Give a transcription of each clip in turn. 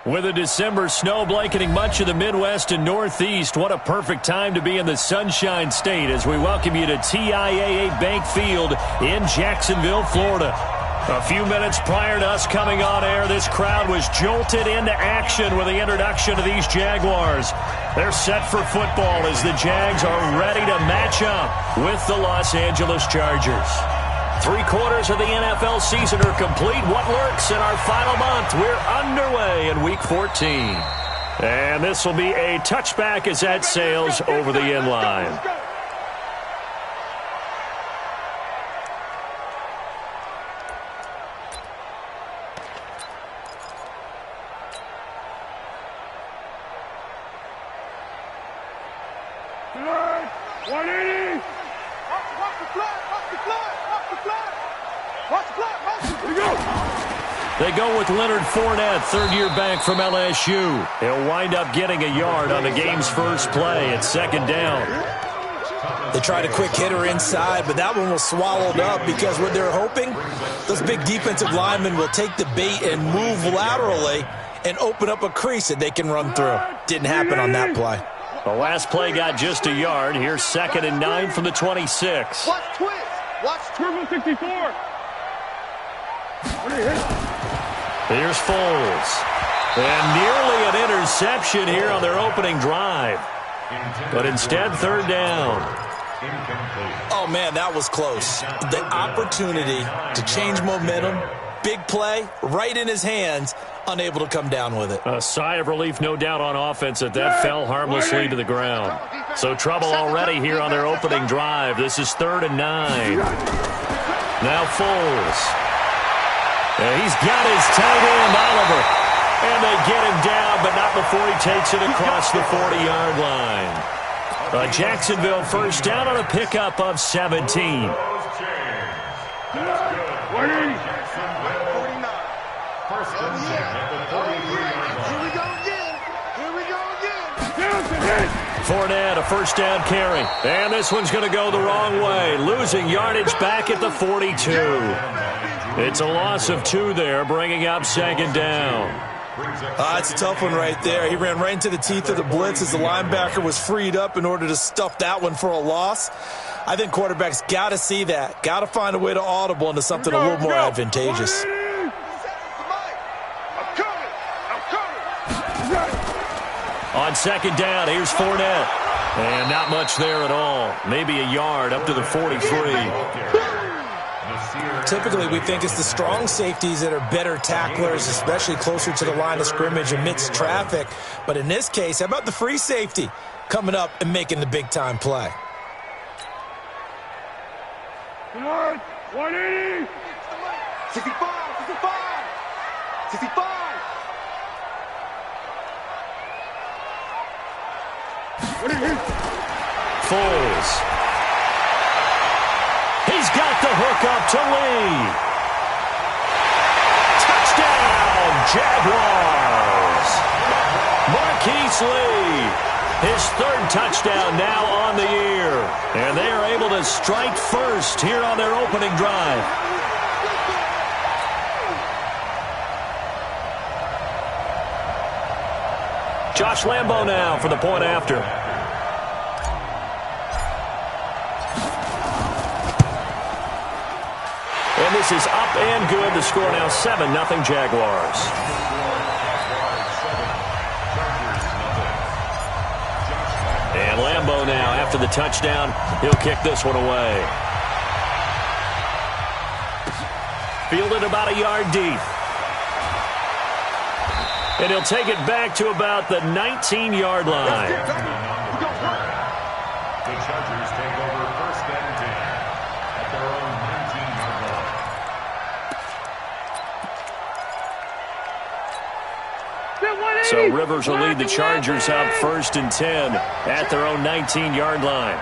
With a December snow blanketing much of the Midwest and Northeast, what a perfect time to be in the Sunshine State as we welcome you to TIAA Bank Field in Jacksonville, Florida. A few minutes prior to us coming on air, this crowd was jolted into action with the introduction of these Jaguars. They're set for football as the Jags are ready to match up with the Los Angeles Chargers. 3/4 of the NFL season are complete. What lurks in our final month? We're underway in Week 14. And this will be a touchback as that sails over the end line. They go with Leonard Fournette, third-year back from LSU. He'll wind up getting a yard on the game's first play at second down. They tried a quick hitter inside, but that one was swallowed up because what they're hoping, those big defensive linemen will take the bait and move laterally and open up a crease that they can run through. Didn't happen on that play. The last play got just a yard. Here's 2nd and 9 from the 26. Watch twist. Watch Turbo 64. Here's Foles. And nearly an interception here on their opening drive. But instead, third down. Oh, man, that was close. The opportunity to change momentum, big play, right in his hands, unable to come down with it. A sigh of relief, no doubt, on offense that fell harmlessly to the ground. So trouble already here on their opening drive. This is 3rd and 9. Now Foles. He's got his tight end, Oliver. And they get him down, but not before he takes it across the 40-yard line. A Jacksonville first down on a pickup of 17. Fournette, a first down carry. And this one's going to go the wrong way. Losing yardage back at the 42. It's a loss of 2 there, bringing up 2nd down. It's a tough one right there. He ran right into the teeth of the blitz as the linebacker was freed up in order to stuff that one for a loss. I think quarterbacks got to see that. Got to find a way to audible into something a little more advantageous. On 2nd down, here's Fournette. And not much there at all. Maybe a yard up to the 43. Typically, we think it's the strong safeties that are better tacklers, especially closer to the line of scrimmage amidst traffic. But in this case, how about the free safety coming up and making the big-time play? 180! 65! 65! 65! Foles. He's got the hook up to Lee. Touchdown, Jaguars. Marquise Lee, his 3rd touchdown now on the year. And they are able to strike first here on their opening drive. Josh Lambo now for the point after. And this is up and good. The score now 7-0 Jaguars. And Lambo now, after the touchdown, he'll kick this one away. Fielded about a yard deep. And he'll take it back to about the 19-yard line. The Chargers take over 1st and 10 at their own 19-yard line. So Rivers will lead the Chargers up 1st and 10 at their own 19-yard line.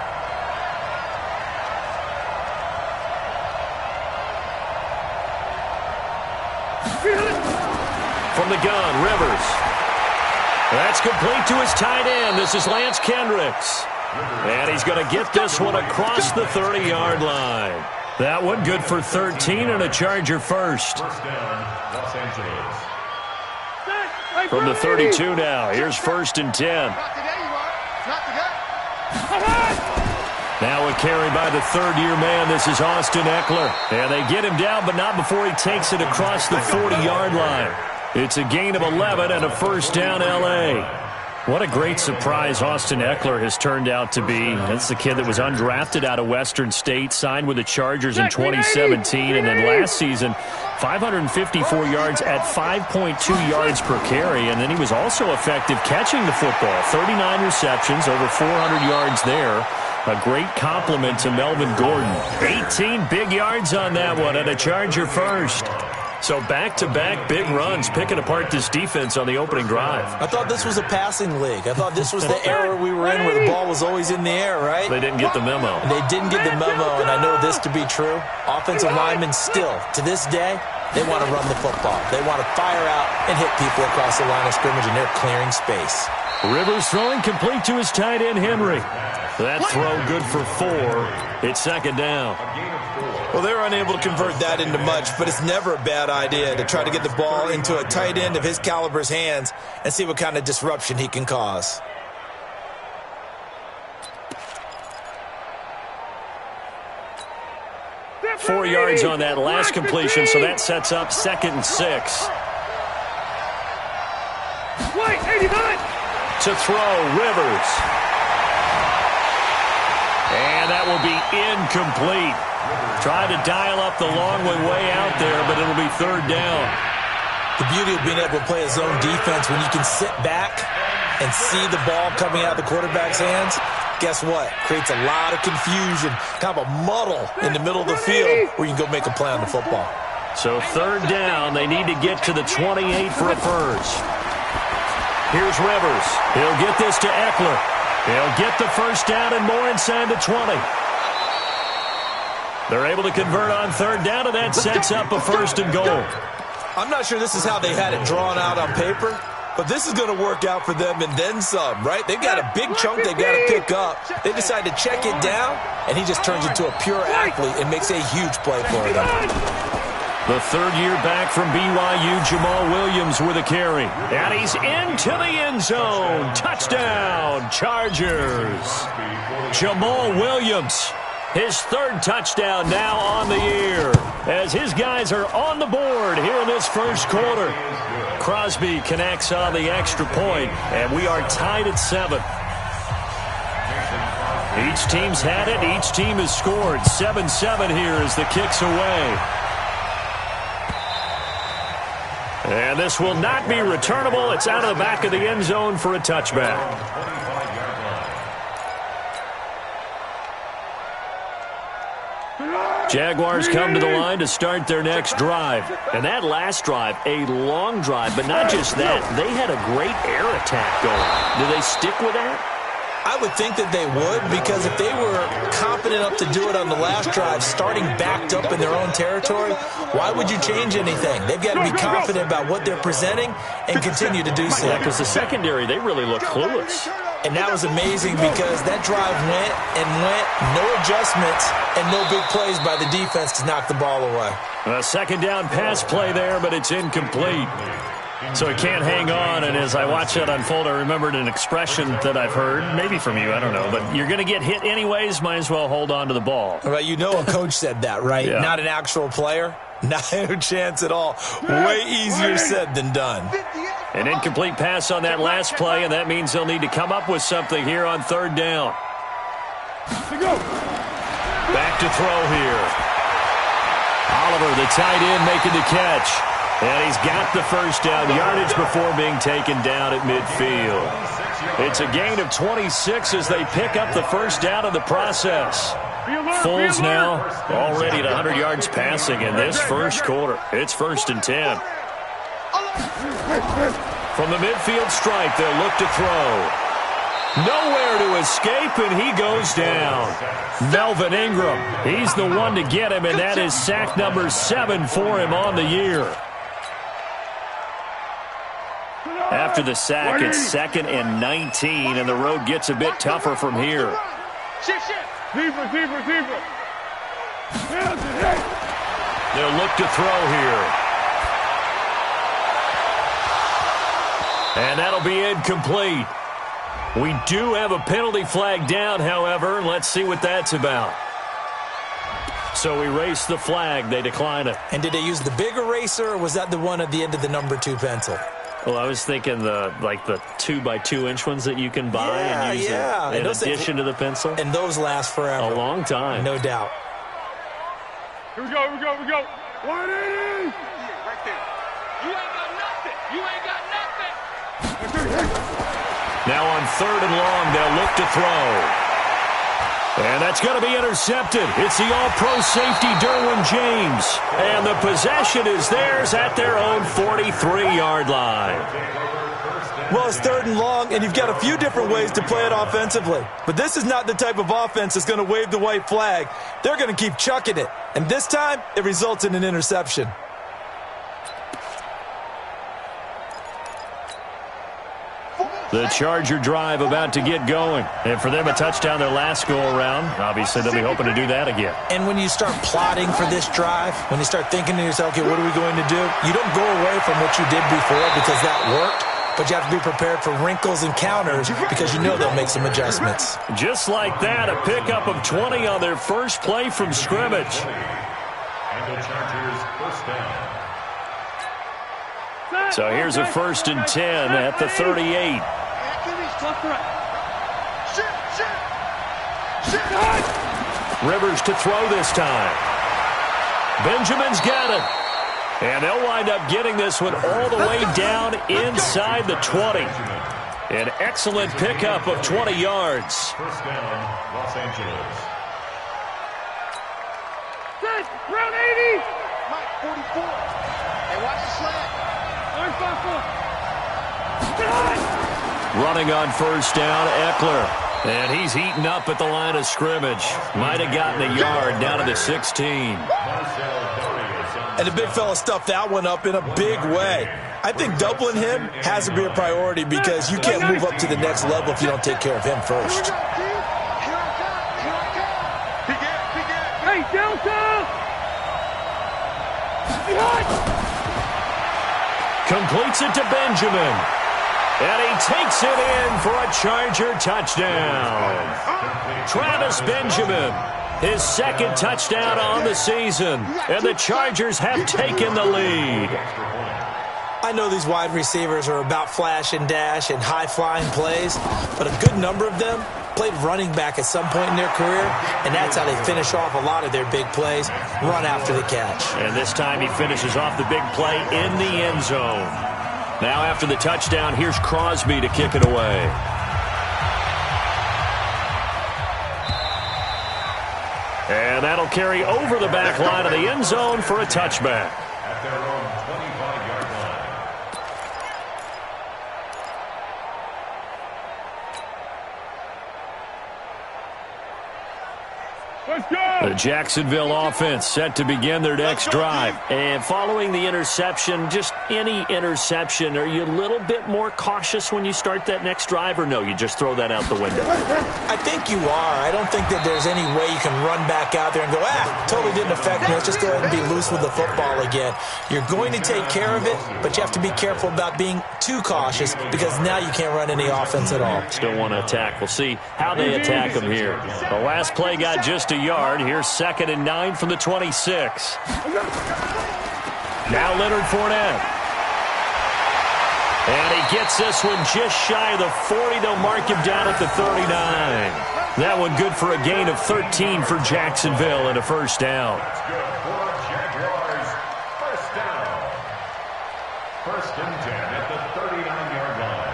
From the gun, Rivers. That's complete to his tight end. This is Lance Kendricks. And he's going to get this one across the 30-yard line. That one good for 13 and a Charger first. First down, Los Angeles. From the 32 now, here's 1st and 10. Not today, you are. Not today. Now a carry by the third-year man. This is Austin Eckler. And they get him down, but not before he takes it across the 40-yard line. It's a gain of 11 and a first down, L.A. What a great surprise Austin Eckler has turned out to be. That's the kid that was undrafted out of Western State, signed with the Chargers in 2017, and then last season, 554 yards at 5.2 yards per carry, and then he was also effective catching the football. 39 receptions, over 400 yards there. A great compliment to Melvin Gordon. 18 big yards on that one, and a Charger first. So back-to-back big runs, picking apart this defense on the opening drive. I thought this was a passing league. I thought this was the era we were in where the ball was always in the air, right? They didn't get the memo. They didn't get the memo, and I know this to be true. Offensive linemen still, to this day, they want to run the football. They want to fire out and hit people across the line of scrimmage, and they're clearing space. Rivers throwing complete to his tight end, Henry. That throw good for 4. It's 2nd down. Well, they were unable to convert that into much, but it's never a bad idea to try to get the ball into a tight end of his caliber's hands and see what kind of disruption he can cause. Four yards on that last completion, so that sets up 2nd and 6. Wait, 89. To throw, Rivers. And that will be incomplete. Try to dial up the long way out there, but it'll be 3rd down. The beauty of being able to play a zone defense when you can sit back and see the ball coming out of the quarterback's hands, guess what? Creates a lot of confusion, kind of a muddle in the middle of the field where you can go make a play on the football. So 3rd down, they need to get to the 28 for a first. Here's Rivers. He'll get this to Eckler. He'll get the first down and more inside the 20. They're able to convert on 3rd down, and that sets up a 1st and goal. I'm not sure this is how they had it drawn out on paper, but this is going to work out for them and then some, right? They've got a big chunk they've got to pick up. They decide to check it down, and he just turns into a pure athlete and makes a huge play for them. The 3rd-year back from BYU, Jamal Williams with a carry. And he's into the end zone. Touchdown, Chargers. Jamal Williams, his 3rd touchdown now on the year, as his guys are on the board here in this first quarter. Crosby connects on the extra point, and we are tied at 7. Each team's had it. Each team has scored. 7-7 here as the kick's away. And this will not be returnable. It's out of the back of the end zone for a touchback. Jaguars come to the line to start their next drive. And that last drive, a long drive, but not just that. They had a great air attack going. Do they stick with that? I would think that they would, because if they were confident enough to do it on the last drive, starting backed up in their own territory, why would you change anything? They've got to be confident about what they're presenting and continue to do so. Yeah, because the secondary, they really look clueless. And that was amazing because that drive went and went, no adjustments, and no big plays by the defense to knock the ball away. A 2nd down pass play there, but it's incomplete. So he can't hang on, and as I watch that unfold, I remembered an expression that I've heard, maybe from you, I don't know, but you're going to get hit anyways, might as well hold on to the ball. Well, you know a coach said that, right? Yeah. Not an actual player. Not a chance at all. Way easier said than done. An incomplete pass on that last play, and that means they'll need to come up with something here on 3rd down. Back to throw here. Oliver, the tight end, making the catch. And he's got the first down yardage before being taken down at midfield. It's a gain of 26 as they pick up the first down in the process. Foles now already at 100 yards passing in this first quarter. It's 1st and 10. From the midfield stripe, they'll look to throw. Nowhere to escape, and he goes down. Melvin Ingram, he's the one to get him, and that is sack number 7 for him on the year. After the sack, it's 2nd and 19, and the road gets a bit tougher from here. They'll look to throw here. And that'll be incomplete. We do have a penalty flag down, however. Let's see what that's about. So we race the flag. They decline it. And did they use the big eraser, or was that the one at the end of the number 2 pencil? Well, I was thinking the 2x2-inch ones that you can buy and use in addition to the pencil. And those last forever. A long time. No doubt. Here we go, here we go, here we go. 180! Right there. You ain't got nothing. You ain't got nothing. Now on 3rd and long, they'll look to throw. And that's going to be intercepted. It's the all-pro safety, Derwin James. And the possession is theirs at their own 43-yard line. Well, it's 3rd and long, and you've got a few different ways to play it offensively. But this is not the type of offense that's going to wave the white flag. They're going to keep chucking it. And this time, it results in an interception. The Charger drive about to get going. And for them, a touchdown their last go-around. Obviously, they'll be hoping to do that again. And when you start plotting for this drive, when you start thinking to yourself, okay, what are we going to do? You don't go away from what you did before because that worked, but you have to be prepared for wrinkles and counters because you know they'll make some adjustments. Just like that, a pickup of 20 on their first play from scrimmage. And the Chargers first down. So here's a 1st and 10 at the 38. Rivers to throw this time. Benjamin's got it. And they'll wind up getting this one all the way down inside the 20. An excellent pickup of 20 yards. First down, Los Angeles. Round 80. Mike, 44. Hey, watch the slant. Running on 1st down, Eckler. And he's heating up at the line of scrimmage. Might have gotten a yard down to the 16. And the big fella stuffed that one up in a big way. I think doubling him has to be a priority because you can't move up to the next level if you don't take care of him first. Hey, Delta! Completes it to Benjamin. And he takes it in for a Charger touchdown. Travis Benjamin, his 2nd touchdown on the season. And the Chargers have taken the lead. I know these wide receivers are about flash and dash and high-flying plays, but a good number of them played running back at some point in their career, and that's how they finish off a lot of their big plays, run after the catch. And this time he finishes off the big play in the end zone. Now after the touchdown, here's Crosby to kick it away. And that'll carry over the back line of the end zone for a touchback. At their own 25-yard line. Let's go! The Jacksonville offense set to begin their next drive. And following the interception, just any interception, are you a little bit more cautious when you start that next drive, or no, you just throw that out the window? I think you are. I don't think that there's any way you can run back out there and go, totally didn't affect me. Let's just go ahead and be loose with the football again. You're going to take care of it, but you have to be careful about being too cautious because now you can't run any offense at all. Still want to attack. We'll see how they attack them here. The last play got just a yard. Here's 2nd and 9 from the 26. Now Leonard Fournette. And he gets this one just shy of the 40. They'll mark him down at the 39. That one good for a gain of 13 for Jacksonville and a 1st down. That's good for Jaguars. First down. 1st and 10 at the 39-yard line.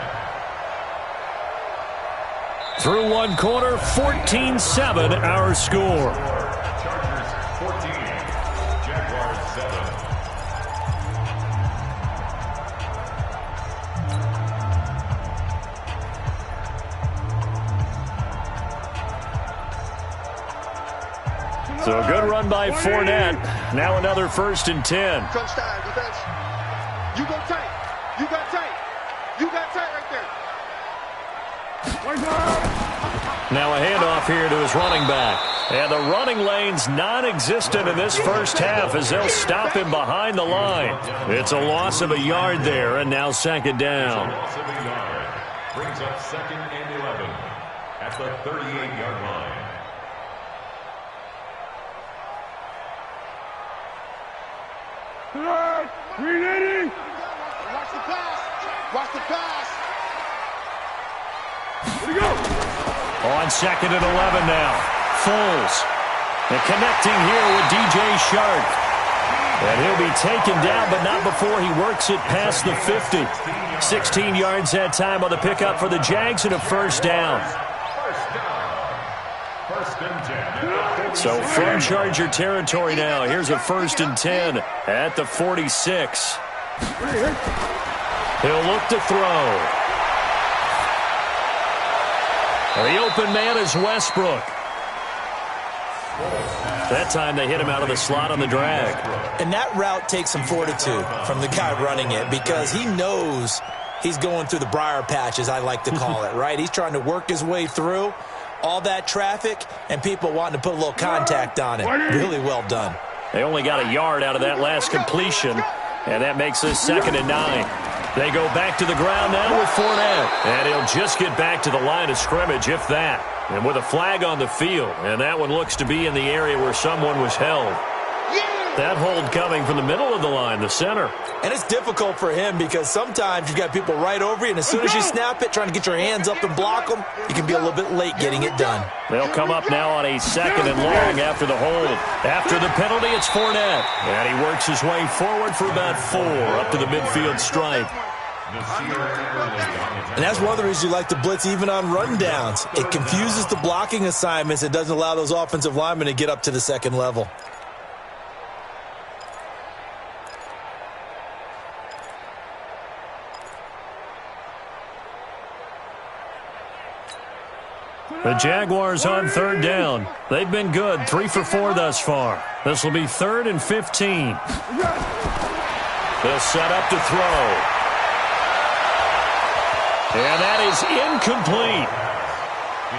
Through one quarter, 14-7 our score. Chargers 14, Jaguars 7. So a good run by Fournette. Now another 1st and 10. Crunch time, defense. You go tight. You got tight. You got tight right there. Now a handoff here to his running back. And the running lane's non-existent in this first half as they'll stop him behind the line. It's a loss of a yard there, and now second down. Loss of a yard. Brings up 2nd and 11 at the 38-yard line. Ready? Watch the pass. Watch the pass. Here we go. On 2nd and 11 now. Foles. And connecting here with DJ Shark. And he'll be taken down, but not before he works it past the 50. 16 yards that time on the pickup for the Jags and a first down. First and 10. So from Charger territory now, here's a 1st and 10 at the 46. He'll look to throw. The open man is Westbrook. That time they hit him out of the slot on the drag. And that route takes some fortitude from the guy running it because he knows he's going through the briar patch, as I like to call it, right? He's trying to work his way through all that traffic and people wanting to put a little contact on it. Really well done. They only got a yard out of that last completion, and that makes this 2nd and 9. They go back to the ground now with Fournette, and he'll just get back to the line of scrimmage, if that. And with a flag on the field, and that one looks to be in the area where someone was held. That hold coming from the middle of the line, the center. And it's difficult for him because sometimes you've got people right over you, and as soon as you snap it, trying to get your hands up and block them, you can be a little bit late getting it done. They'll come up now on a 2nd and long after the hold. After the penalty, it's Fournette. And he works his way forward for about 4 up to the midfield stripe. And that's one of the reasons you like to blitz even on rundowns. It confuses the blocking assignments. It doesn't allow those offensive linemen to get up to the second level. The Jaguars on 3rd down. They've been good, 3 for 4 thus far. This will be 3rd and 15. They'll set up to throw. And that is incomplete.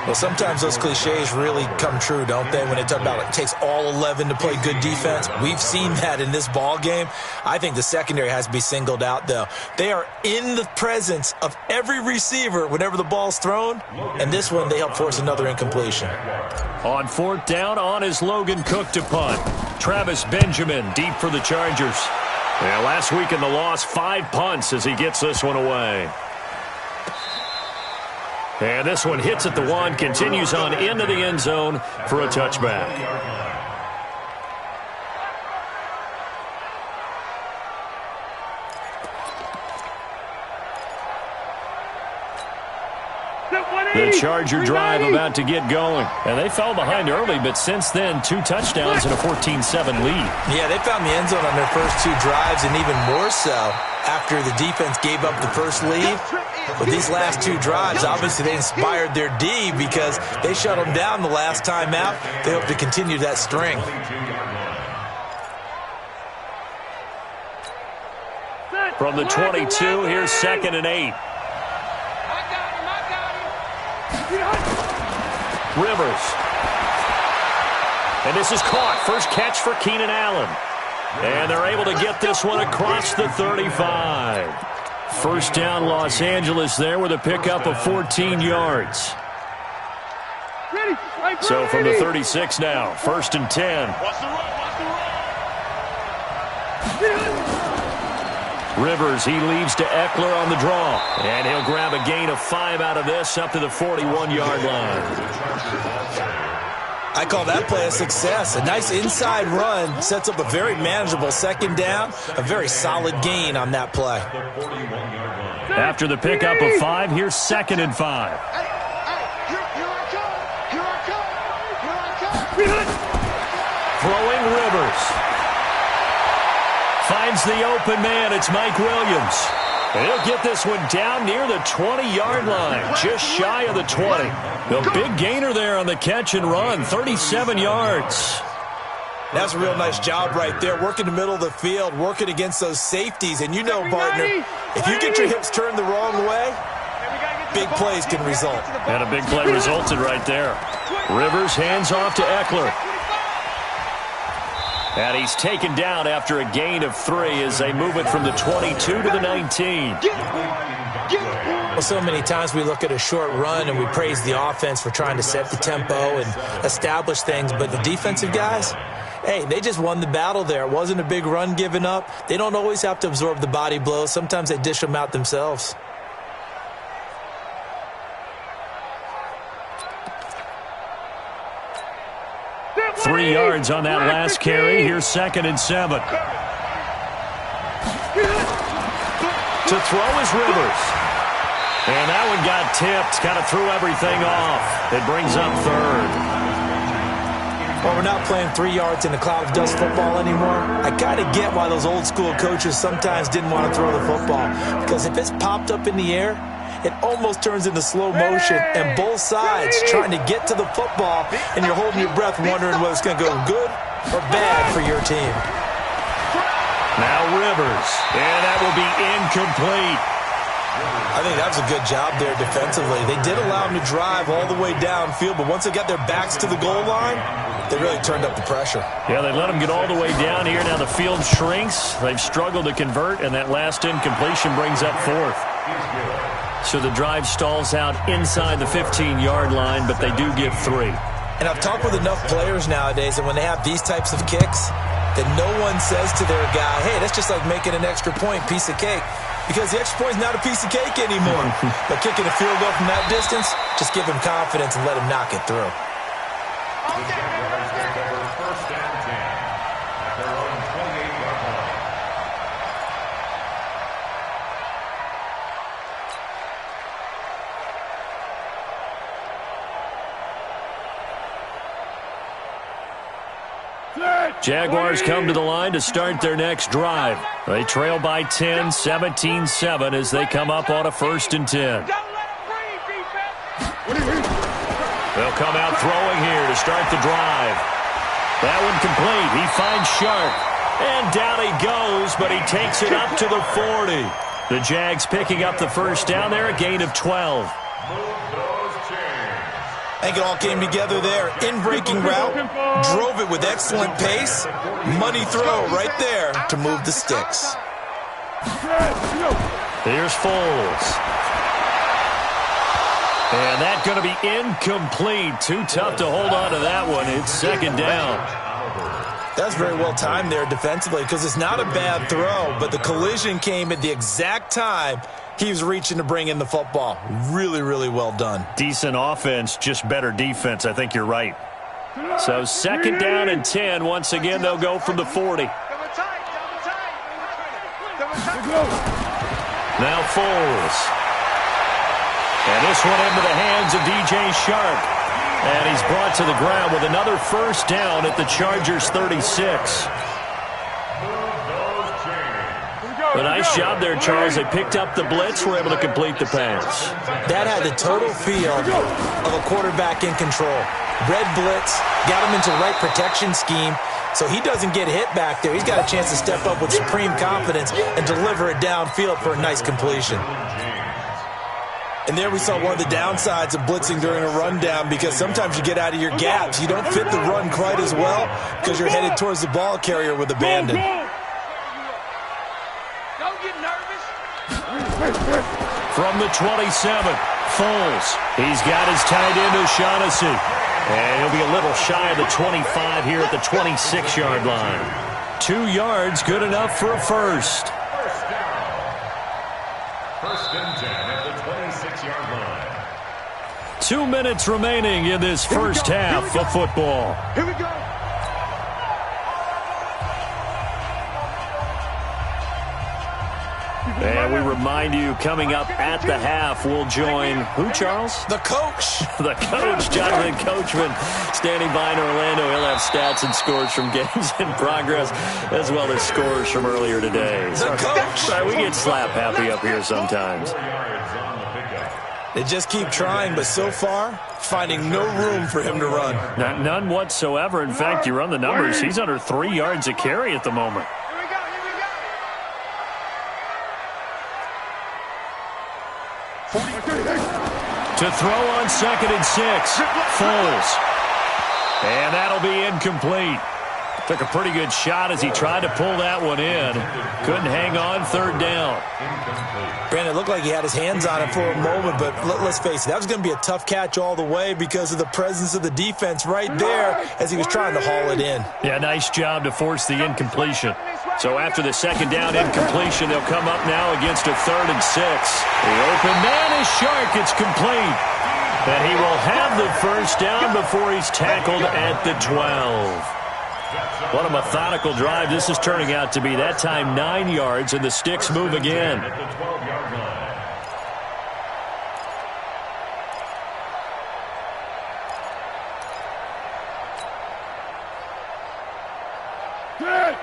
Well, sometimes those cliches really come true, don't they? When they talk about it takes all 11 to play good defense. We've seen that in this ball game. I think the secondary has to be singled out, though. They are in the presence of every receiver whenever the ball's thrown. And this one, they help force another incompletion. On 4th down, on is Logan Cook to punt. Travis Benjamin deep for the Chargers. Yeah, last week in the loss, 5 punts as he gets this one away. And this one hits at the 1, continues on into the end zone for a touchback. The Charger drive about to get going. And they fell behind early, but since then, 2 touchdowns and a 14-7 lead. Yeah, they found the end zone on their first 2 drives, and even more so after the defense gave up the first lead. But these last 2 drives, obviously they inspired their D because they shut them down the last time out. They hope to continue that string. From the 22, here's 2nd and 8. Rivers. And this is caught. First catch for Keenan Allen. And they're able to get this one across the 35. First down, Los Angeles there with a pickup of 14 yards. So from the 36 now, 1st and 10. Rivers, he leaves to Eckler on the draw. And he'll grab a gain of 5 out of this up to the 41-yard line. I call that play a success. A nice inside run sets up a very manageable 2nd down. A very solid gain on that play. After the pickup of 5, here's 2nd and 5. Throwing Rivers. Finds the open man. It's Mike Williams. And he'll get this one down near the 20-yard line, just shy of the 20. The big gainer there on the catch and run, 37 yards. That's a real nice job right there, working the middle of the field, working against those safeties. And you know, partner, if you get your hips turned the wrong way, big plays can result. And a big play resulted right there. Rivers hands off to Eckler. And he's taken down after a gain of 3 as they move it from the 22 to the 19. Well, so many times we look at a short run and we praise the offense for trying to set the tempo and establish things, but the defensive guys, hey, they just won the battle there. It wasn't a big run given up. They don't always have to absorb the body blows. Sometimes they dish them out themselves. Three yards on that last carry. Here's 2nd and 7. To throw is Rivers. And that one got tipped. Kind of threw everything off. It brings up 3rd. Well, we're not playing 3 yards in a cloud of dust football anymore. I kind of get why those old school coaches sometimes didn't want to throw the football. Because if it's popped up in the air, it almost turns into slow motion, and both sides trying to get to the football, and you're holding your breath wondering whether it's going to go good or bad for your team. Now Rivers, and that will be incomplete. I think that was a good job there defensively. They did allow them to drive all the way downfield, but once they got their backs to the goal line, they really turned up the pressure. Yeah, they let them get all the way down here. Now the field shrinks. They've struggled to convert, and that last incompletion brings up 4th. So the drive stalls out inside the 15-yard line, but they do get 3. And I've talked with enough players nowadays, and when they have these types of kicks, that no one says to their guy, hey, that's just like making an extra point, piece of cake. Because the extra point is not a piece of cake anymore. But kicking a field goal from that distance, just give him confidence and let him knock it through. First and 10 at their own 28-yard line. Jaguars come to the line to start their next drive. They trail by 10, 17-7 as they come up on a 1st and 10. They'll come out throwing here to start the drive. That one complete. He finds Sharp. And down he goes, but he takes it up to the 40. The Jags picking up the first down there, a gain of 12. I think it all came together there. In-breaking route, drove it with excellent pace. Money throw right there to move the sticks. Here's Foles. And that's going to be incomplete. Too tough to hold on to that one. It's 2nd down. That's very well timed there defensively because it's not a bad throw, but the collision came at the exact time he was reaching to bring in the football. Really, really well done. Decent offense, just better defense. I think you're right. So 2nd down and 10. Once again, they'll go from the 40. Now Foles. And this one into the hands of D.J. Sharp. And he's brought to the ground with another first down at the Chargers' 36. A nice job there, Charles. They picked up the blitz, were able to complete the pass. That had the total feel of a quarterback in control. Red blitz, got him into the right protection scheme, so he doesn't get hit back there. He's got a chance to step up with supreme confidence and deliver it downfield for a nice completion. And there we saw one of the downsides of blitzing during a rundown because sometimes you get out of your gaps. You don't fit the run quite as well because you're headed towards the ball carrier with abandon. From the 27, Foles. He's got his tight end O'Shaughnessy. And he'll be a little shy of the 25 here at the 26-yard line. 2 yards, good enough for a first. First and 10 at the 26-yard line. 2 minutes remaining in this first half of football. Here we go. And we remind you, coming up at the half, we'll join who, Charles? The coach. The coach, Jonathan Coachman, standing by in Orlando. He'll have stats and scores from games in progress, as well as scores from earlier today. The coach. Sorry, we get slap happy up here sometimes. They just keep trying, but so far, finding no room for him to run. None whatsoever. In fact, you run the numbers. He's under 3 yards a carry at the moment. Here we go. To throw on 2nd and 6. Foles. And that'll be incomplete. Took a pretty good shot as he tried to pull that one in. Couldn't hang on, 3rd down. Brandon, it looked like he had his hands on it for a moment, but let's face it, that was going to be a tough catch all the way because of the presence of the defense right there as he was trying to haul it in. Yeah, nice job to force the incompletion. So after the 2nd down incompletion, they'll come up now against a 3rd and 6. The open man is Shark. It's complete. And he will have the 1st down before he's tackled at the 12. What a methodical drive this is turning out to be. That time 9 yards, and the sticks move again.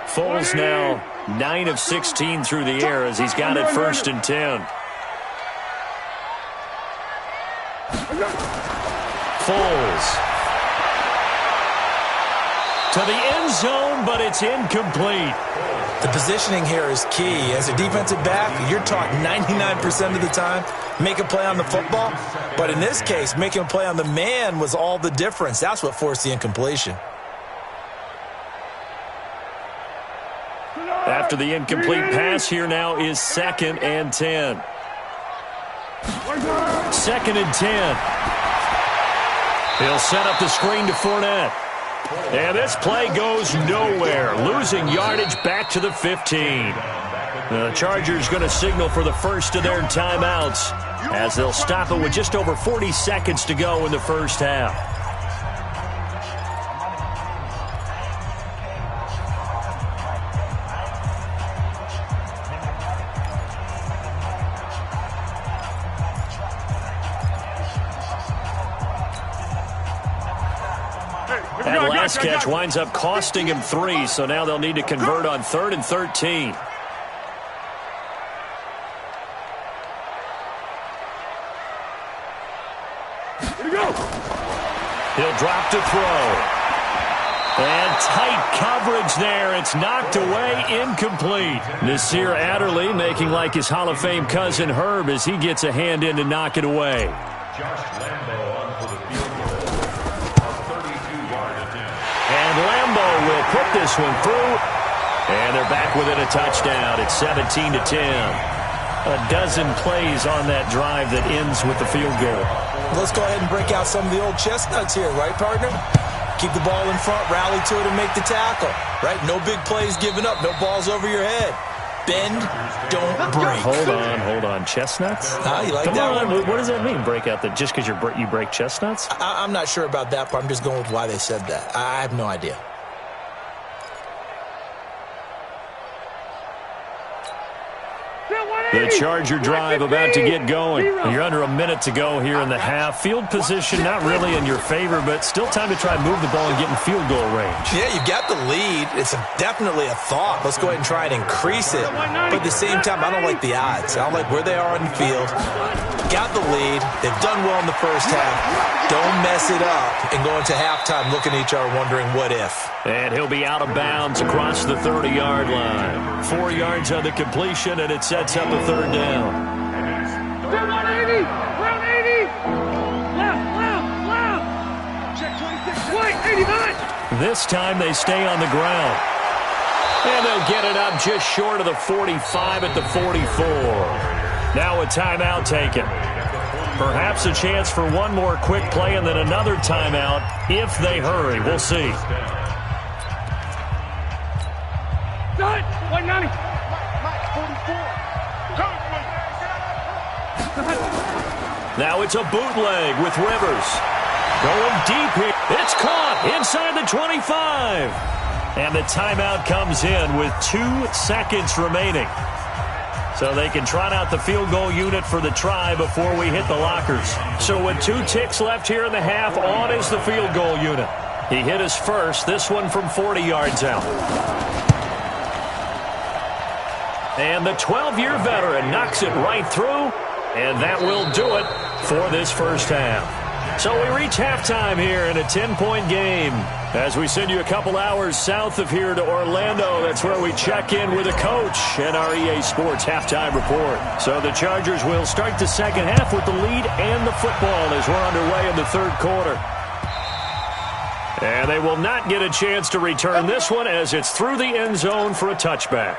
Foles now 9 of 16 through the air as he's got it 1st and 10. Foles. To the end zone, but it's incomplete. The positioning here is key. As a defensive back, you're taught 99% of the time, make a play on the football. But in this case, making a play on the man was all the difference. That's what forced the incompletion. After the incomplete pass, here now is 2nd and 10. 2nd and 10. He'll set up the screen to Fournette. And this play goes nowhere. Losing yardage back to the 15. The Chargers going to signal for the first of their timeouts as they'll stop it with just over 40 seconds to go in the first half. That last catch winds up costing him 3, so now they'll need to convert on 3rd and 13. He'll drop to throw. And tight coverage there. It's knocked away, incomplete. Nasir Adderley making like his Hall of Fame cousin Herb as he gets a hand in to knock it away. Lambo will put this one through, and they're back within a touchdown. It's 17-10. A dozen plays on that drive that ends with the field goal. Let's go ahead and break out some of the old chestnuts here, right, partner? Keep the ball in front, rally to it, and make the tackle, right? No big plays given up, no balls over your head. Bend, don't break. Hold on. Chestnuts? You like Come that on. one? What does that mean, break out? Just because you break chestnuts? I'm not sure about that part. I'm just going with why they said that. I have no idea. The Charger drive about to get going. You're under a minute to go here in the half. Field position not really in your favor, but still time to try and move the ball and get in field goal range. Yeah, you've got the lead. It's definitely a thought. Let's go ahead and try and increase it. But at the same time, I don't like the odds. I don't like where they are on the field. Got the lead. They've done well in the first half. Don't mess it up and go into halftime looking at each other wondering what if. And he'll be out of bounds across the 30-yard line. 4 yards on the completion, and it sets up a 3rd down. 180! 180! Left! Check 26. Right, 89! This time they stay on the ground. And they'll get it up just short of the 45 at the 44. Now a timeout taken. Perhaps a chance for one more quick play and then another timeout if they hurry. We'll see. Done! 190! Now it's a bootleg with Rivers. Going deep here. It's caught inside the 25. And the timeout comes in with 2 seconds remaining. So they can trot out the field goal unit for the try before we hit the lockers. So with 2 ticks left here in the half, on is the field goal unit. He hit his first, this one from 40 yards out. And the 12-year veteran knocks it right through, and that will do it for this first half. So we reach halftime here in a 10-point game. As we send you a couple hours south of here to Orlando, that's where we check in with a coach and our EA Sports halftime report. So the Chargers will start the second half with the lead and the football as we're underway in the third quarter. And they will not get a chance to return this one as it's through the end zone for a touchback.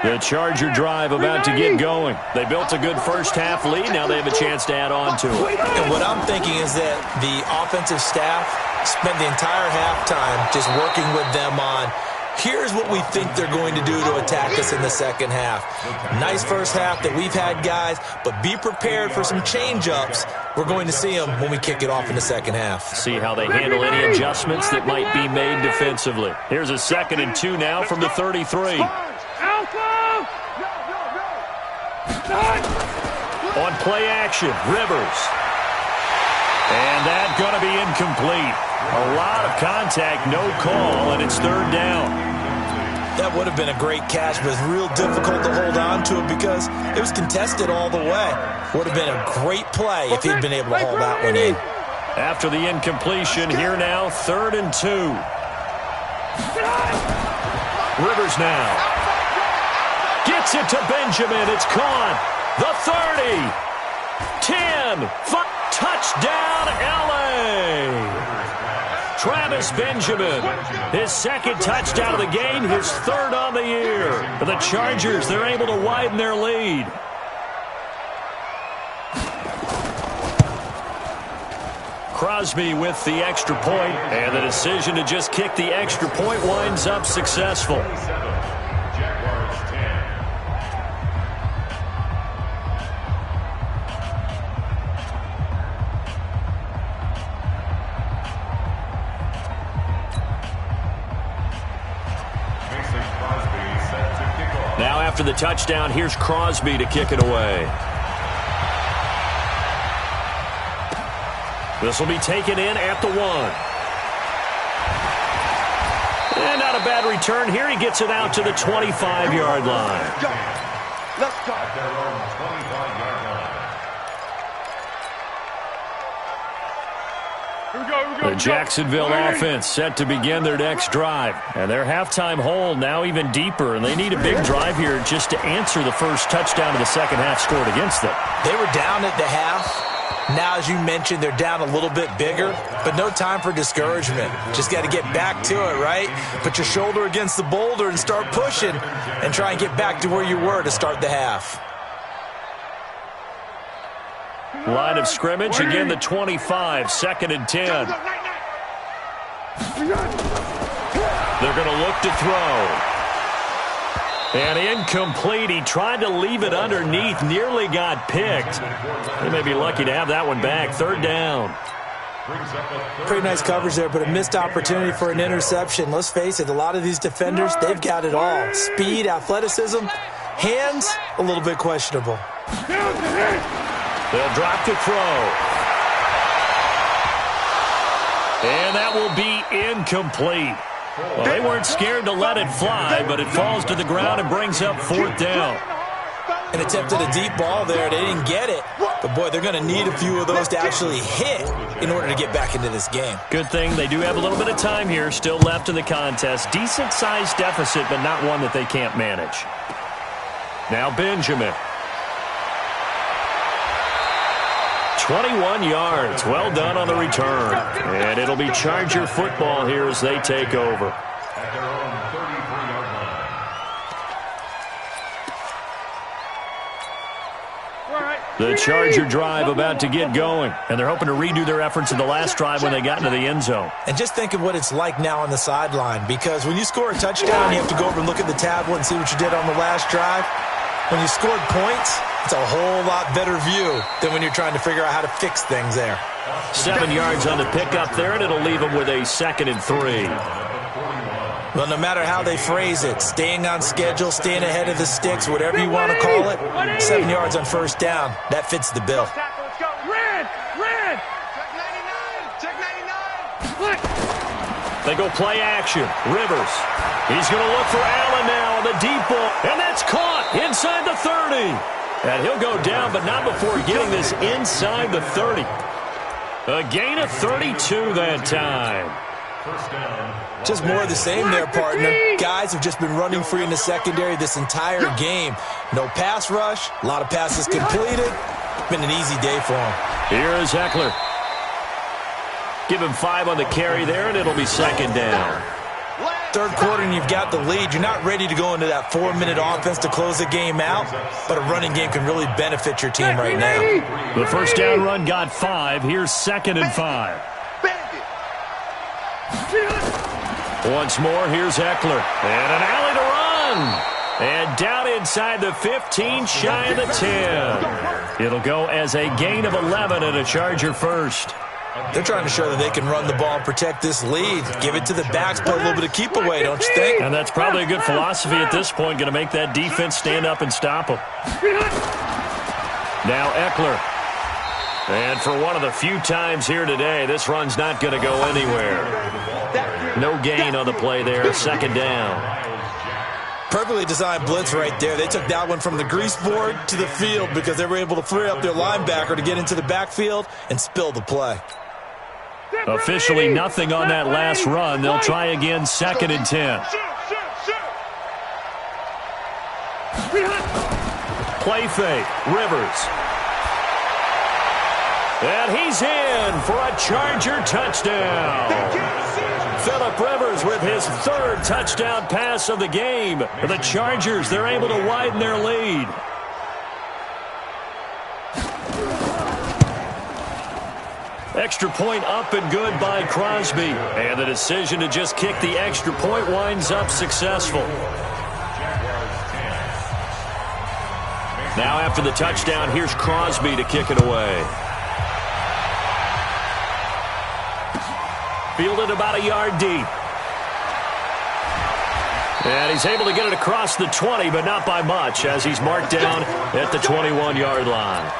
The Charger drive about to get going. They built a good first-half lead. Now they have a chance to add on to it. And what I'm thinking is that the offensive staff spent the entire halftime just working with them on, here's what we think they're going to do to attack us in the second half. Nice first half that we've had, guys, but be prepared for some change-ups. We're going to see them when we kick it off in the second half. See how they handle any adjustments that might be made defensively. Here's a 2nd and 2 now from the 33. On play action, Rivers. And that's going to be incomplete. A lot of contact, no call, and it's 3rd down. That would have been a great catch, but it's real difficult to hold on to it because it was contested all the way. Would have been a great play if he'd been able to hold that one in. After the incompletion, here now, 3rd and 2. Rivers now. Gets it to Benjamin. It's caught. The 30. 10. 5. Touchdown, L.A. Travis Benjamin. His 2nd touchdown of the game. His 3rd on the year. For the Chargers, they're able to widen their lead. Crosby with the extra point, and the decision to just kick the extra point winds up successful. Now after the touchdown, here's Crosby to kick it away. This will be taken in at the 1. And not a bad return here. He gets it out to the 25-yard line. Let's go. At their own 25-yard line. The Jacksonville offense set to begin their next drive. And their halftime hole now even deeper. And they need a big drive here just to answer the first touchdown of the second half scored against them. They were down at the half. Now, as you mentioned, they're down a little bit bigger, but no time for discouragement. Just got to get back to it, right? Put your shoulder against the boulder and start pushing and try and get back to where you were to start the half. Line of scrimmage, again the 25, 2nd and 10. They're going to look to throw. And incomplete. He tried to leave it underneath, nearly got picked. They may be lucky to have that one back. 3rd down. Pretty nice coverage there, but a missed opportunity for an interception. Let's face it, a lot of these defenders, they've got it all. Speed, athleticism, hands, a little bit questionable. They'll drop to throw. And that will be incomplete. Well, they weren't scared to let it fly, but it falls to the ground and brings up 4th down. And attempted a deep ball there. They didn't get it. But, boy, they're going to need a few of those to actually hit in order to get back into this game. Good thing they do have a little bit of time here still left in the contest. Decent-sized deficit, but not one that they can't manage. Now Benjamin. 21 yards. Well done on the return. And it'll be Charger football here as they take over. At their own 33-yard line. The Charger drive about to get going. And they're hoping to redo their efforts in the last drive when they got into the end zone. And just think of what it's like now on the sideline. Because when you score a touchdown, you have to go over and look at the tablet and see what you did on the last drive. When you scored points, it's a whole lot better view than when you're trying to figure out how to fix things there. 7 yards on the pickup there, and it'll leave them with a 2nd and 3. Well, no matter how they phrase it, staying on schedule, staying ahead of the sticks, whatever you want to call it, 7 yards on 1st down, that fits the bill. Let's go. Red! Red! Check 99! Check 99! They go play action. Rivers. He's going to look for Allen now on the deep ball. And that's And he'll go down, but not before getting this inside the 30. A gain of 32 that time. Just more of the same there, partner. Guys have just been running free in the secondary this entire game. No pass rush, a lot of passes completed. Been an easy day for him. Here is Eckler. Give him 5 on the carry there, and it'll be second down. Third quarter, and you've got the lead. You're not ready to go into that 4-minute offense to close the game out, but a running game can really benefit your team right now. The first down run got 5. Here's 2nd and 5. Once more, here's Eckler. And an alley to run. And down inside the 15, shy of the 10. It'll go as a gain of 11 and a Charger first. They're trying to show that they can run the ball and protect this lead. Give it to the backs, play a little bit of keep away, don't you think? And that's probably a good philosophy at this point, going to make that defense stand up and stop them. Now Eckler. And for one of the few times here today, this run's not going to go anywhere. No gain on the play there, second down. Perfectly designed blitz right there. They took that one from the grease board to the field because they were able to free up their linebacker to get into the backfield and spill the play. Officially nothing on that last run. They'll try again, 2nd and 10. Play fake, Rivers. And he's in for a Charger touchdown. Phillip Rivers with his 3rd touchdown pass of the game. The Chargers, they're able to widen their lead. Extra point up and good by Crosby. And the decision to just kick the extra point winds up successful. Now after the touchdown, here's Crosby to kick it away. Fielded about a yard deep. And he's able to get it across the 20, but not by much, as he's marked down at the 21-yard line.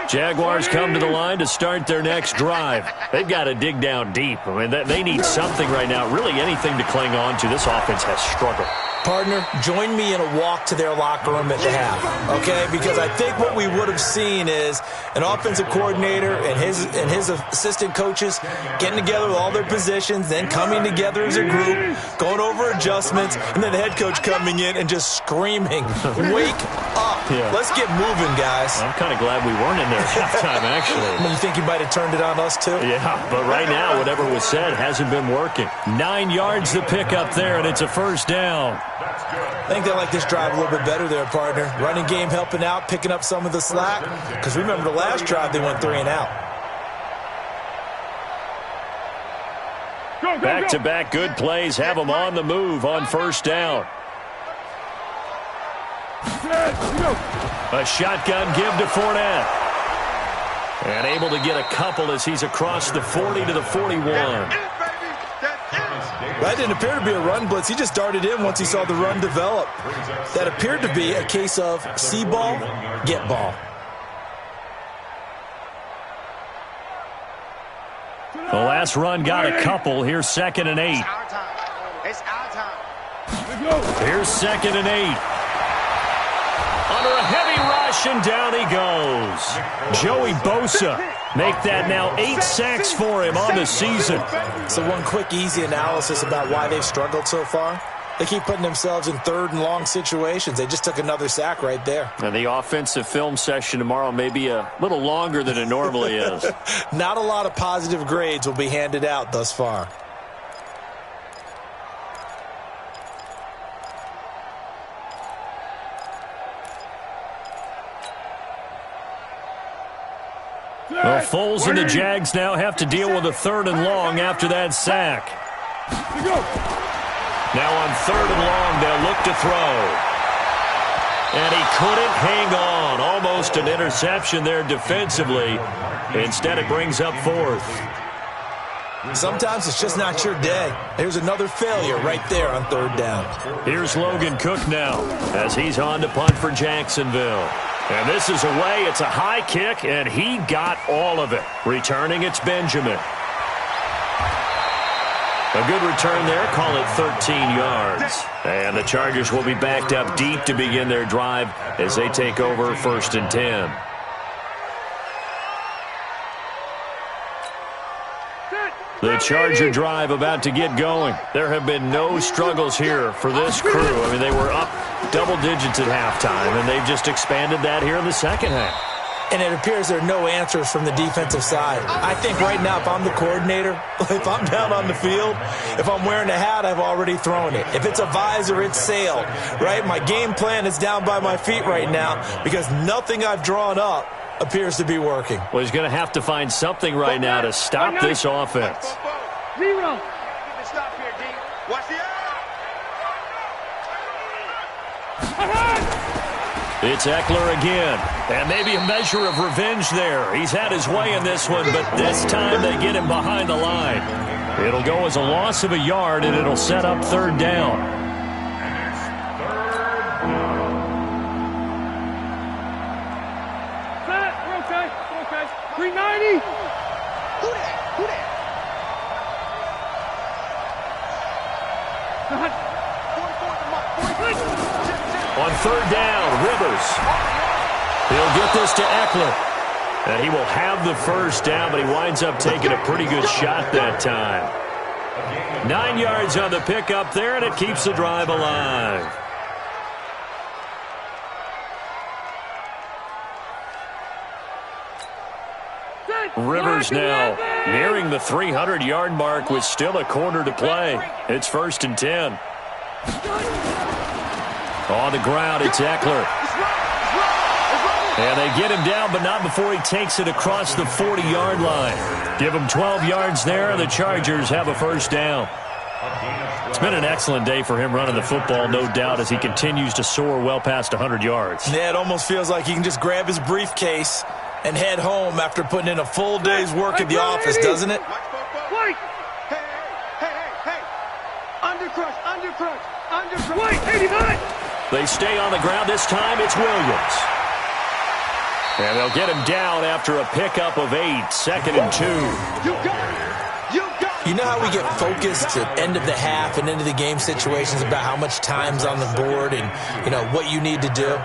Jaguars come to the line to start their next drive. They've got to dig down deep. I mean, they need something right now, really anything to cling on to. This offense has struggled. Partner, join me in a walk to their locker room at the half, okay? Because I think what we would have seen is an offensive coordinator and his assistant coaches getting together with all their positions, then coming together as a group, going over adjustments, and then the head coach coming in and just screaming, "Wake up. Yeah. Let's get moving, guys." I'm kind of glad we weren't in there at halftime, actually. You think he might have turned it on us, too? Yeah, but right now, whatever was said hasn't been working. 9 yards to pick up there, and it's a first down. I think they like this drive a little bit better there, partner. Running game helping out, picking up some of the slack. Because remember the last drive, they went 3 and out. Back-to-back good plays have them on the move on first down. A shotgun give to Fournette. And able to get a couple as he's across the 40 to the 41. That didn't appear to be a run blitz. He just darted in once he saw the run develop. That appeared to be a case of see ball, get ball. The last run got a couple. Here's 2nd and 8. It's our time. Here's 2nd and 8. Under a heavy rush, and down he goes. Joey Bosa make that now 8 sacks for him on the season. So one quick, easy analysis about why they've struggled so far. They keep putting themselves in 3rd and long situations. They just took another sack right there. And the offensive film session tomorrow may be a little longer than it normally is. Not a lot of positive grades will be handed out thus far. Well, Foles and the Jags now have to deal with a 3rd and long after that sack. Now on 3rd and long, they'll look to throw. And he couldn't hang on. Almost an interception there defensively. Instead, it brings up 4th. Sometimes it's just not your day. Here's another failure right there on 3rd down. Here's Logan Cook now as he's on to punt for Jacksonville. And this is away. It's a high kick, and he got all of it. Returning, it's Benjamin. A good return there. Call it 13 yards. And the Chargers will be backed up deep to begin their drive as they take over 1st and 10. The Charger drive about to get going. There have been no struggles here for this crew. I mean, they were up double digits at halftime, and they've just expanded that here in the second half. And it appears there are no answers from the defensive side. I think right now, if I'm the coordinator, if I'm down on the field, if I'm wearing a hat, I've already thrown it. If it's a visor, it's sailed, right? My game plan is down by my feet right now because nothing I've drawn up appears to be working. Well, he's going to have to find something right now to stop this offense. Zero. Stop here, D. Watch the It's Eckler again, and maybe a measure of revenge there. He's had his way in this one, but this time they get him behind the line. It'll go as a loss of a yard, and it'll set up 3rd down. Okay. 390. Who that? On 3rd down, Rivers. He'll get this to Eckler. And he will have the 1st down, but he winds up taking a pretty good shot that time. 9 yards on the pickup there, and it keeps the drive alive. Rivers now nearing the 300-yard mark with still a quarter to play. It's 1st and 10. On the ground, it's Eckler. And they get him down, but not before he takes it across the 40-yard line. Give him 12 yards there, and the Chargers have a 1st down. It's been an excellent day for him running the football, no doubt, as he continues to soar well past 100 yards. Yeah, it almost feels like he can just grab his briefcase and head home after putting in a full day's work at the office, doesn't it? Wait. Hey. Undercrush. Wait, 89. They stay on the ground. This time it's Williams. And they'll get him down after a pickup of 8, 2nd and 2. You got it. You know how we get focused at end of the half and into the game situations about how much time's on the board and, what you need to do?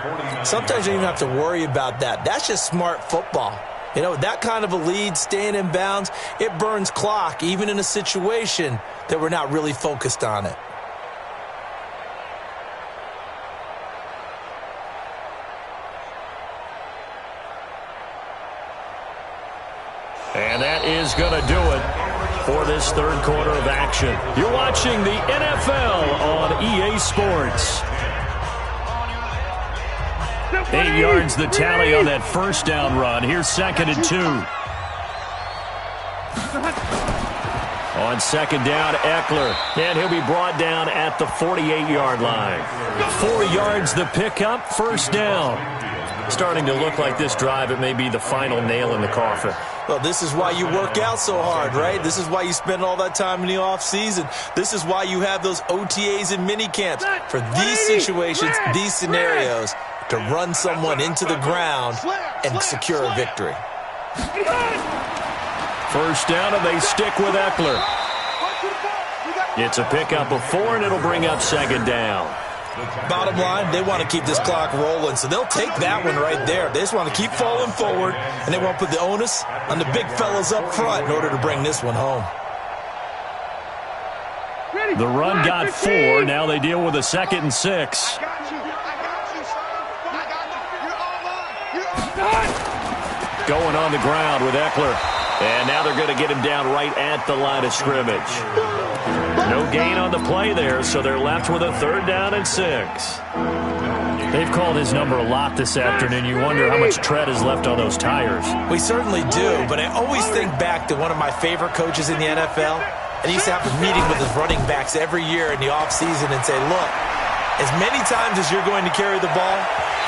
Sometimes you don't even have to worry about that. That's just smart football. That kind of a lead, staying in bounds, it burns clock, even in a situation that we're not really focused on it. And that is going to do it for this 3rd quarter of action. You're watching the NFL on EA Sports. 8 yards the tally on that 1st down run. Here's 2nd and 2. On 2nd down, Eckler. And he'll be brought down at the 48-yard line. 4 yards the pickup, 1st down. Starting to look like this drive, it may be the final nail in the coffin. Well, this is why you work out so hard, right? This is why you spend all that time in the offseason. This is why you have those OTAs and mini camps for these situations, these scenarios, to run someone into the ground and secure a victory. 1st down, and they stick with Eckler. It's a pickup of 4, and it'll bring up 2nd down. Bottom line, they want to keep this clock rolling, so they'll take that one right there. They just want to keep falling forward, and they want to put the onus on the big fellas up front in order to bring this one home. The run got 4. Now they deal with a 2nd and 6. I got you, son. You're all mine. Going on the ground with Eckler. And now they're going to get him down right at the line of scrimmage. No gain on the play there, so they're left with a 3rd down and 6. They've called his number a lot this afternoon. You wonder how much tread is left on those tires. We certainly do, but I always think back to one of my favorite coaches in the NFL, and he used to have a meeting with his running backs every year in the offseason and say, look, as many times as you're going to carry the ball,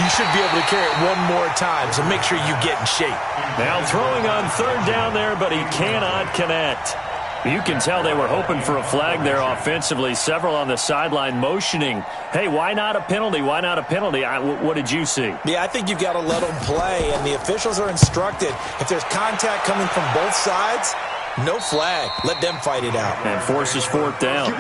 you should be able to carry it one more time, so make sure you get in shape. Now throwing on 3rd down there, but he cannot connect. You can tell they were hoping for a flag there offensively. Several on the sideline motioning, hey, why not a penalty? Why not a penalty? What did you see? Yeah, I think you've got to let them play, and the officials are instructed, if there's contact coming from both sides, No flag. Let them fight it out. And forces fourth down.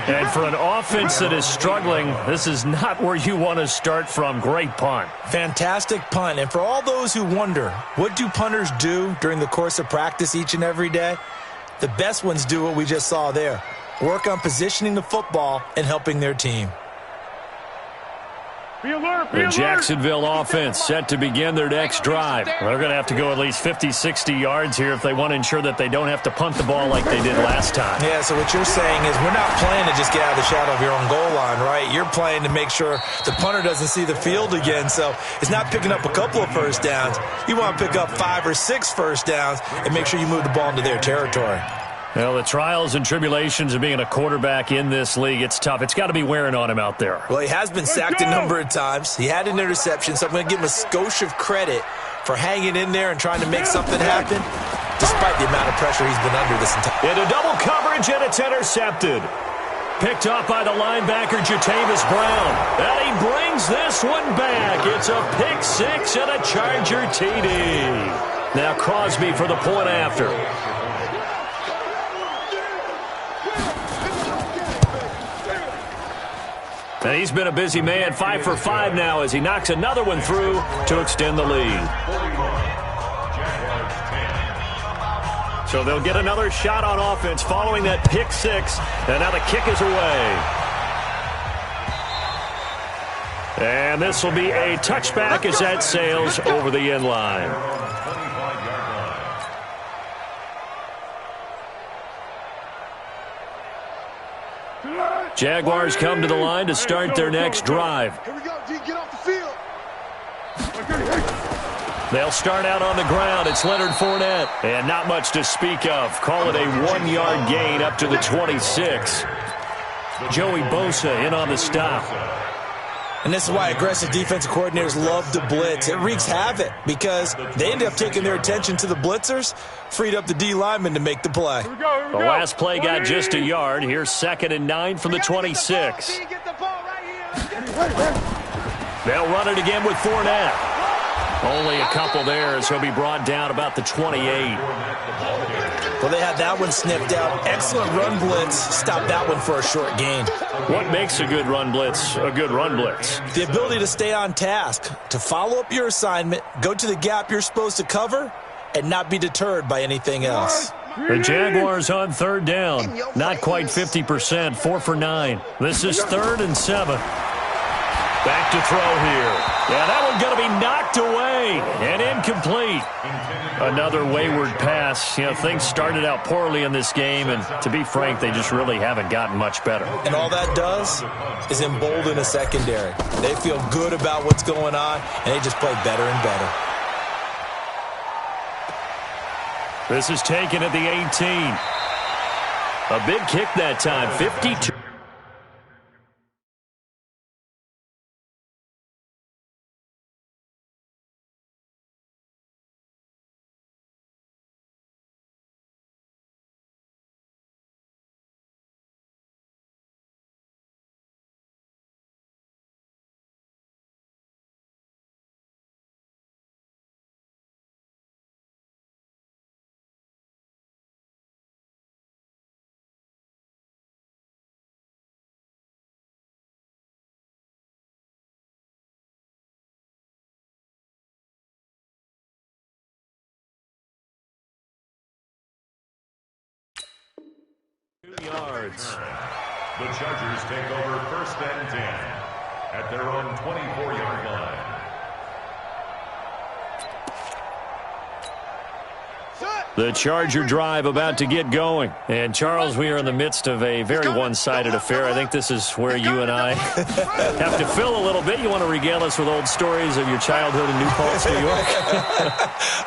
And for an offense that is struggling, this is not where you want to start from. Great punt. Fantastic punt. And for all those who wonder, what do punters do during the course of practice each and every day? The best ones do what we just saw there. Work on positioning the football and helping their team. The Jacksonville offense set to begin their next drive. They're going to have to go at least 50, 60 yards here if they want to ensure that they don't have to punt the ball like they did last time. Yeah, so what you're saying is we're not playing to just get out of the shadow of your own goal line, right? You're playing to make sure the punter doesn't see the field again. So it's not picking up a couple of first downs. You want to pick up 5 or 6 first downs and make sure you move the ball into their territory. Well, the trials and tribulations of being a quarterback in this league, it's tough. It's got to be wearing on him out there. Well, he has been sacked a number of times. He had an interception, so I'm going to give him a skosh of credit for hanging in there and trying to make something happen, despite the amount of pressure he's been under this entire time. Into double coverage, and it's intercepted. Picked off by the linebacker, Jatavis Brown. And he brings this one back. It's a pick 6 and a Charger TD. Now Crosby for the point after. And he's been a busy man, 5 for 5 now as he knocks another one through to extend the lead. So they'll get another shot on offense following that pick 6, and now the kick is away. And this will be a touchback as that sails over the end line. Jaguars come to the line to start their next drive. Here we go, D, get off the field. They'll start out on the ground. It's Leonard Fournette. And not much to speak of. Call it a 1-yard gain up to the 26. Joey Bosa in on the stop. And this is why aggressive defensive coordinators love to blitz. It wreaks havoc because they end up taking their attention to the blitzers, freed up the D lineman to make the play. The last play got just a yard. Here's 2nd and 9 from the 26. They'll run it again with Fournette. Only a couple there, so he'll be brought down about the 28. Well, they had that one sniffed out. Excellent run blitz. Stopped that one for a short gain. What makes a good run blitz a good run blitz? The ability to stay on task, to follow up your assignment, go to the gap you're supposed to cover, and not be deterred by anything else. The Jaguars on 3rd down. Not quite 50%, 4 for 9. This is 3rd and 7. Back to throw here. Yeah, that one's going to be knocked away and incomplete. Another wayward pass. You know, things started out poorly in this game, and to be frank, they just really haven't gotten much better. And all that does is embolden a secondary. They feel good about what's going on, and they just play better and better. This is taken at the 18. A big kick that time, 52. Yards. The Chargers take over 1st and 10 at their own 24-yard line. The Charger drive about to get going. And, Charles, we are in the midst of a very one-sided affair. I think this is where you and I have to fill a little bit. You want to regale us with old stories of your childhood in New Paltz, New York?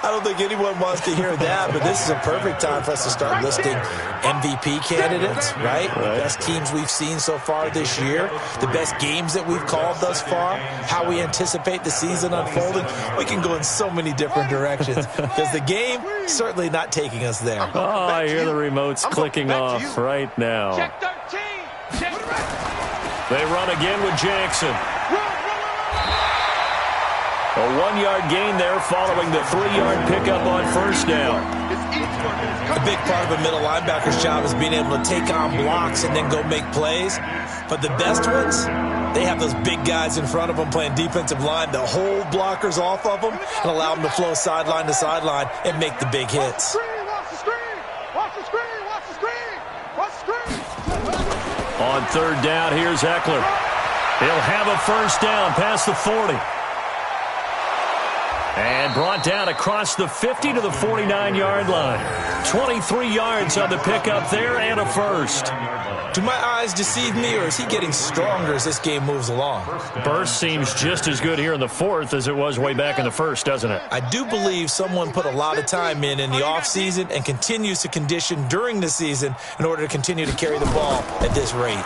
I don't think anyone wants to hear that, but this is a perfect time for us to start listing MVP candidates, right? The best teams we've seen so far this year, the best games that we've called thus far, how we anticipate the season unfolding. We can go in so many different directions because the game certainly not taking us there. Oh, I hear the remotes clicking off right now. Check 13. Check. They run again with Jackson. A 1-yard gain there following the 3-yard pickup on 1st down. A big part of a middle linebacker's job is being able to take on blocks and then go make plays. But the best ones, they have those big guys in front of them playing defensive line to hold blockers off of them and allow them to flow sideline to sideline and make the big hits. Watch the screen! Watch the screen! Watch the screen! Watch the screen! On third down, here's Eckler. He'll have a first down past the 40. And brought down across the 50 to the 49-yard line. 23 yards on the pickup there and a first. Do my eyes deceive me, or is he getting stronger as this game moves along? Burst seems just as good here in the fourth as it was way back in the first, doesn't it? I do believe someone put a lot of time in the offseason and continues to condition during the season in order to continue to carry the ball at this rate.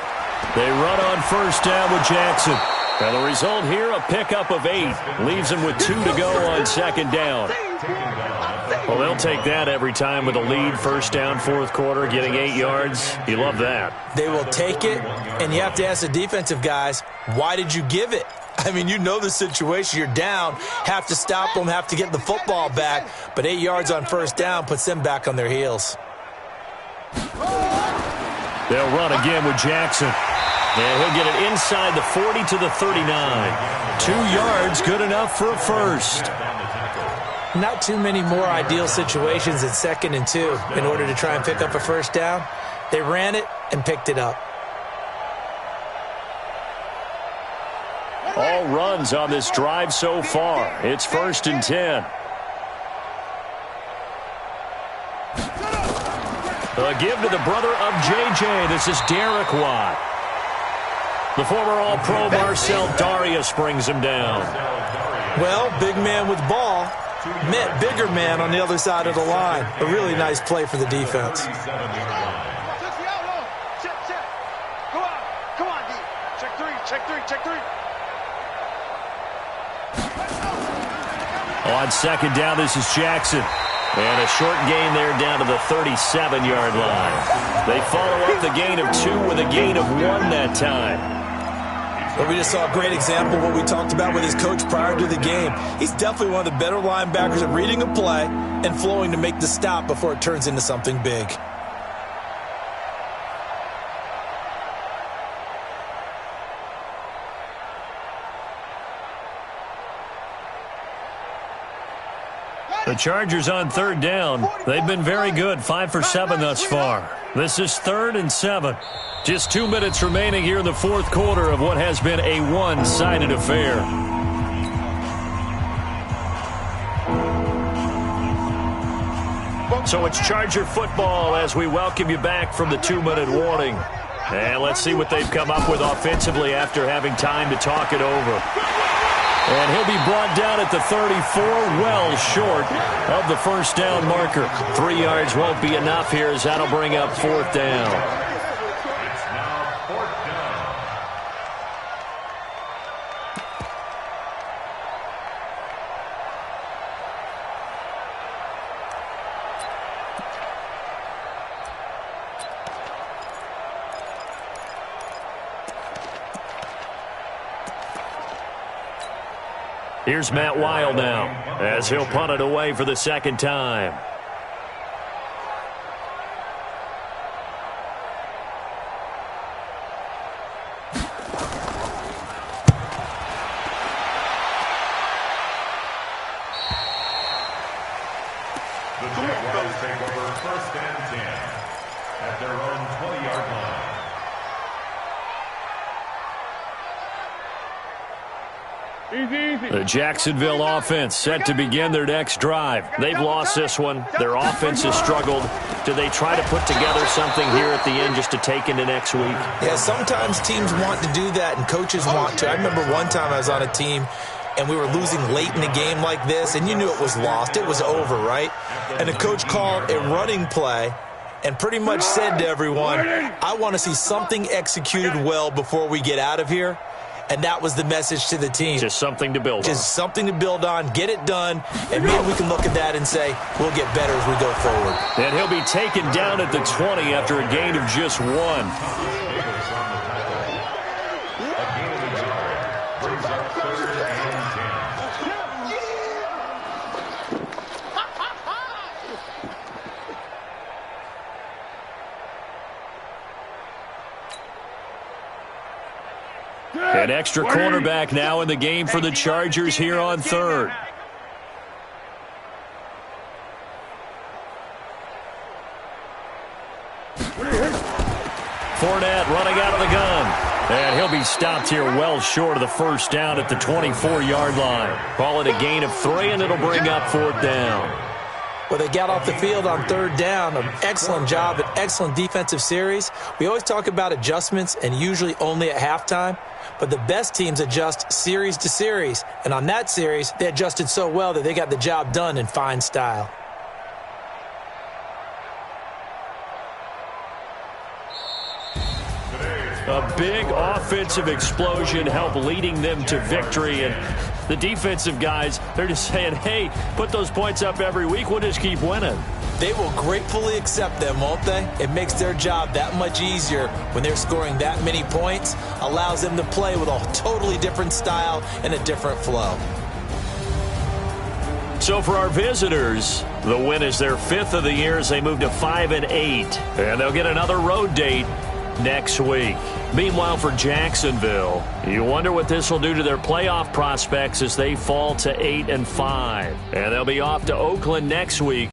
They run on first down with Jackson. And the result here, a pickup of 8. Leaves them with 2 to go on second down. Well, they'll take that every time with a lead, first down, fourth quarter, getting 8 yards. You love that. They will take it, and you have to ask the defensive guys, why did you give it? I mean, you know the situation. You're down, have to stop them, have to get the football back, but 8 yards on first down puts them back on their heels. They'll run again with Jackson. And he'll get it inside the 40 to the 39. 2 yards, good enough for a first. Not too many more ideal situations at 2nd and 2 in order to try and pick up a first down. They ran it and picked it up. All runs on this drive so far. It's 1st and 10. A give to the brother of J.J. This is Derek Watt. The former All-Pro Marcel Darius brings him down. Well, big man with ball met bigger man on the other side of the line. A really nice play for the defense. Check. Go on. Come on, D. Check three. On second down, this is Jackson. And a short gain there down to the 37-yard line. They follow up the gain of 2 with a gain of 1 that time. But we just saw a great example of what we talked about with his coach prior to the game. He's definitely one of the better linebackers at reading a play and flowing to make the stop before it turns into something big. The Chargers on third down. They've been very good, 5 for 7 thus far. This is 3rd and 7. Just 2 minutes remaining here in the fourth quarter of what has been a one-sided affair. So it's Charger football as we welcome you back from the 2-minute warning. And let's see what they've come up with offensively after having time to talk it over. And he'll be brought down at the 34, well short of the first down marker. 3 yards won't be enough here as that'll bring up 4th down. It's now 4th down. Here's Matt Weil now as he'll punt it away for the second time. The Jaguars take over 1st and 10 at their own 20-yard line. The Jacksonville offense set to begin their next drive. They've lost this one. Their offense has struggled. Do they try to put together something here at the end just to take into next week? Yeah, sometimes teams want to do that and coaches want to. I remember one time I was on a team and we were losing late in a game like this, and you knew it was lost. It was over, right? And the coach called a running play and pretty much said to everyone, I want to see something executed well before we get out of here. And that was the message to the team. Just something to build on. Just something to build on, get it done, and maybe we can look at that and say, we'll get better as we go forward. And he'll be taken down at the 20 after a gain of just 1. An extra cornerback now in the game for the Chargers here on third. Fournette running out of the gun. And he'll be stopped here well short of the first down at the 24-yard line. Call it a gain of 3, and it'll bring up 4th down. Well, they got off the field on 3rd down. An excellent job, an excellent defensive series. We always talk about adjustments, and usually only at halftime. But the best teams adjust series to series. And on that series, they adjusted so well that they got the job done in fine style. A big offensive explosion helped leading them to victory. And the defensive guys, they're just saying, hey, put those points up every week. We'll just keep winning. They will gratefully accept them, won't they? It makes their job that much easier when they're scoring that many points. Allows them to play with a totally different style and a different flow. So for our visitors, the win is their 5th of the year as they move to 5-8. And they'll get another road date next week. Meanwhile, for Jacksonville, you wonder what this will do to their playoff prospects as they fall to 8-5. And they'll be off to Oakland next week.